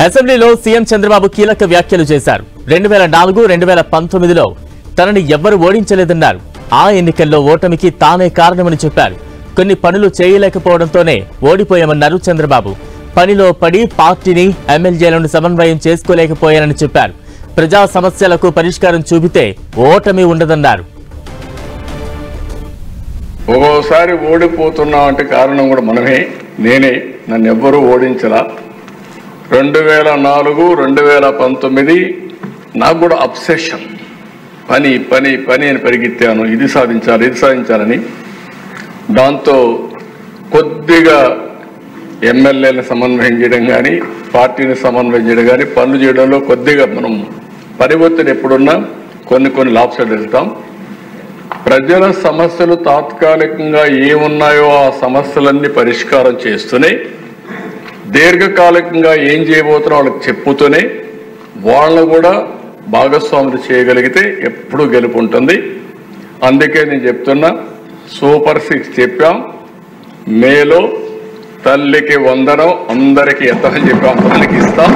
అసెంబ్లీలో సీఎం చంద్రబాబు కీలక వ్యాఖ్యలు చేశారు. 2004, 2019లో తనని ఎవ్వరూ ఓడించలేదన్నారు. ఆ ఎన్నికల్లో ఓటమికి తానే కారణమని చెప్పారు. కొన్ని పనులు చేయలేకపోవడంతోనే ఓడిపోయామన్నారు చంద్రబాబు. పనిలో పడి పార్టీని, ఎమ్మెల్యేలను సమన్వయం చేసుకోలేకపోయానని చెప్పారు. ప్రజా సమస్యలకు పరిష్కారం చూపితే ఓటమి ఉండదన్నారు. ఒక్కోసారి ఓడిపోతున్నాం అంటే కారణం కూడా మనమే, నేనే. నన్ను ఎవ్వరూ ఓడించలా. 2004, 2019 నాకు కూడా అబ్సెషన్. పని పని పని అని పరిగెత్తాను. ఇది సాధించాలని. దాంతో కొద్దిగా ఎమ్మెల్యేలను సమన్వయం చేయడం కానీ, పార్టీని సమన్వయం చేయడం కానీ, పనులు చేయడంలో కొద్దిగా మనం పరివర్తన ఎప్పుడున్నా కొన్ని లాభసాలు వెళ్తాం. ప్రజల సమస్యలు తాత్కాలికంగా ఏమున్నాయో ఆ సమస్యలన్నీ పరిష్కారం చేస్తూనే, దీర్ఘకాలికంగా ఏం చేయబోతున్నా వాళ్ళకి చెప్పుతూనే, వాళ్ళను కూడా భాగస్వాములు చేయగలిగితే ఎప్పుడూ గెలుపు ఉంటుంది. అందుకే నేను చెప్తున్నా, సూపర్ 6 చెప్పాం. మేలో తల్లికి వందనం అందరికీ ఎత్తమని చెప్పాం. అందరికి ఇస్తాం.